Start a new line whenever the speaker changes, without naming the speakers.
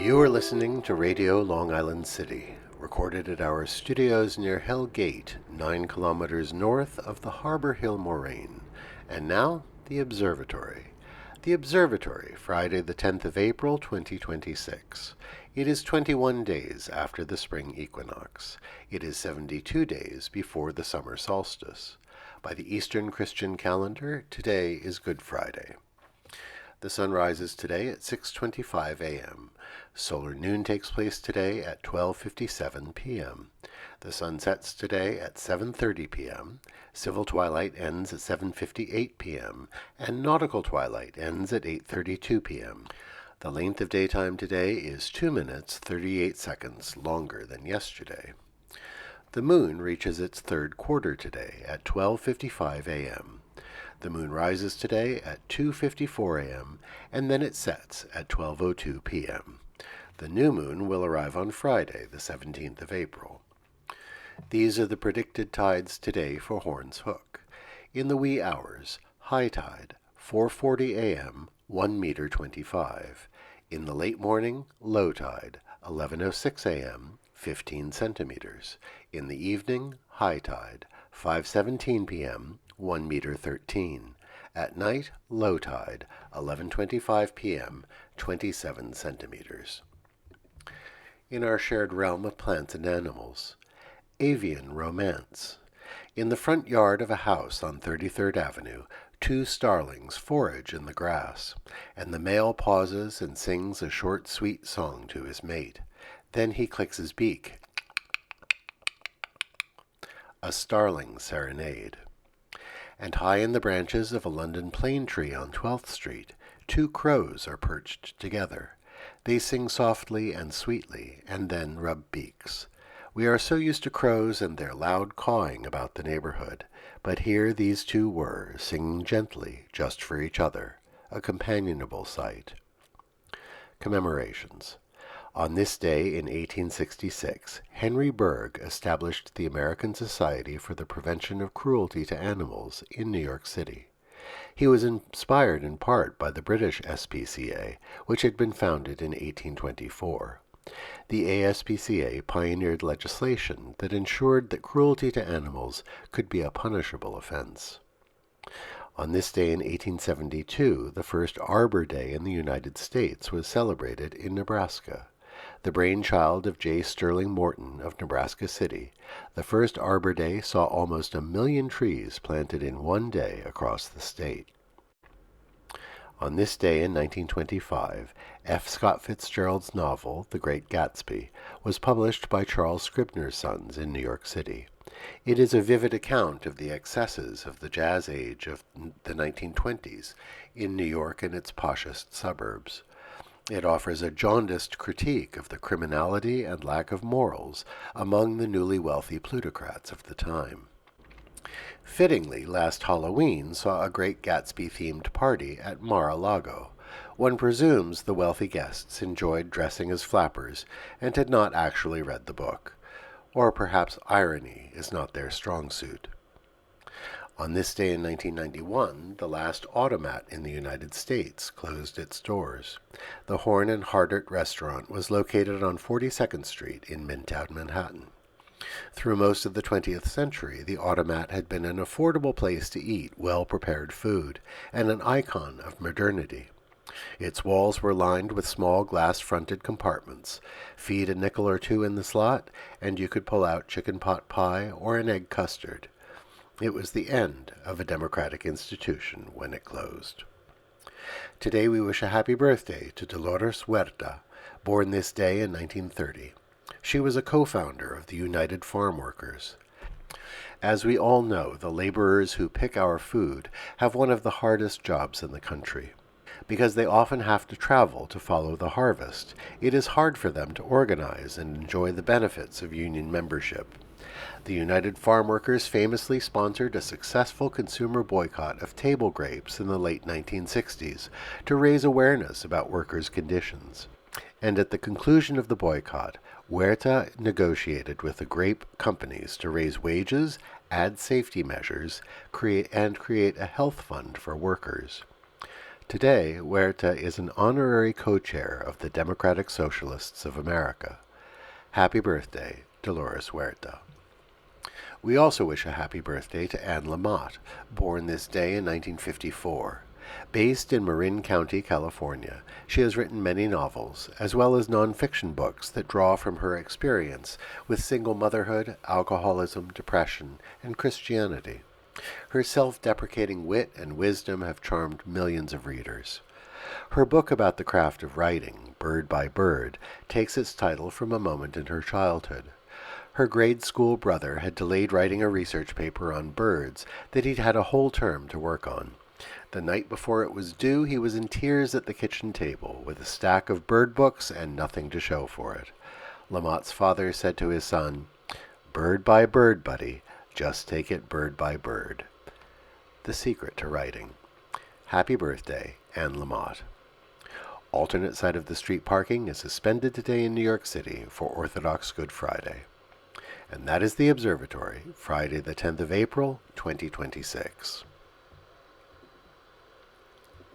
You are listening to Radio Long Island City, recorded at our studios near Hell Gate, 9 kilometers north of the Harbor Hill Moraine. And now, the Observatory. The Observatory, Friday the 10th of April, 2026. It is 21 days after the spring equinox. It is 72 days before the summer solstice. By the Eastern Christian calendar, today is Good Friday. The sun rises today at 6:25 a.m. Solar noon takes place today at 12:57 p.m. The sun sets today at 7:30 p.m. Civil twilight ends at 7:58 p.m. and nautical twilight ends at 8:32 p.m. The length of daytime today is 2 minutes 38 seconds longer than yesterday. The moon reaches its third quarter today at 12:55 a.m. The moon rises today at 2:54 a.m. and then it sets at 12:02 p.m. The new moon will arrive on Friday, the 17th of April. These are the predicted tides today for Horns Hook. In the wee hours, high tide, 4:40 a.m., 1 meter 25. In the late morning, low tide, 11:06 a.m., 15 centimeters. In the evening, high tide, 5:17 p.m., 1 meter 13. At night, low tide, 11:25 p.m., 27 centimeters. In our shared realm of plants and animals, avian romance. In the front yard of a house on 33rd Avenue, 2 starlings forage in the grass, and the male pauses and sings a short, sweet song to his mate. Then he clicks his beak. A starling serenade. And high in the branches of a London plane tree on 12th Street, 2 crows are perched together. They sing softly and sweetly, and then rub beaks. We are so used to crows and their loud cawing about the neighborhood, but here these 2 were, singing gently, just for each other, a companionable sight. Commemorations. On this day in 1866, Henry Bergh established the American Society for the Prevention of Cruelty to Animals in New York City. He was inspired in part by the British SPCA, which had been founded in 1824. The ASPCA pioneered legislation that ensured that cruelty to animals could be a punishable offense. On this day in 1872, the first Arbor Day in the United States was celebrated in Nebraska. The brainchild of J. Sterling Morton of Nebraska City, the first Arbor Day saw almost 1 million trees planted in one day across the state. On this day in 1925, F. Scott Fitzgerald's novel, The Great Gatsby, was published by Charles Scribner's Sons in New York City. It is a vivid account of the excesses of the jazz age of the 1920s in New York and its poshest suburbs. It offers a jaundiced critique of the criminality and lack of morals among the newly wealthy plutocrats of the time. Fittingly, last Halloween saw a Great Gatsby-themed party at Mar-a-Lago. One presumes the wealthy guests enjoyed dressing as flappers and had not actually read the book. Or perhaps irony is not their strong suit. On this day in 1991, the last automat in the United States closed its doors. The Horn and Hardart restaurant was located on 42nd Street in Midtown Manhattan. Through most of the 20th century, the automat had been an affordable place to eat well-prepared food and an icon of modernity. Its walls were lined with small glass-fronted compartments. Feed a nickel or 2 in the slot, and you could pull out chicken pot pie or an egg custard. It was the end of a democratic institution when it closed. Today we wish a happy birthday to Dolores Huerta, born this day in 1930. She was a co-founder of the United Farm Workers. As we all know, the laborers who pick our food have one of the hardest jobs in the country. Because they often have to travel to follow the harvest, it is hard for them to organize and enjoy the benefits of union membership. The United Farm Workers famously sponsored a successful consumer boycott of table grapes in the late 1960s to raise awareness about workers' conditions. And at the conclusion of the boycott, Huerta negotiated with the grape companies to raise wages, add safety measures, create a health fund for workers. Today, Huerta is an honorary co-chair of the Democratic Socialists of America. Happy birthday, Dolores Huerta. We also wish a happy birthday to Anne Lamott, born this day in 1954. Based in Marin County, California, she has written many novels, as well as nonfiction books that draw from her experience with single motherhood, alcoholism, depression, and Christianity. Her self-deprecating wit and wisdom have charmed millions of readers. Her book about the craft of writing, Bird by Bird, takes its title from a moment in her childhood. Her grade school brother had delayed writing a research paper on birds that he'd had a whole term to work on. The night before it was due, he was in tears at the kitchen table, with a stack of bird books and nothing to show for it. Lamott's father said to his son, "Bird by bird, buddy, just take it bird by bird." The secret to writing. Happy birthday, Anne Lamott. Alternate side of the street parking is suspended today in New York City for Orthodox Good Friday. And that is the Observatory, Friday the 10th of April, 2026.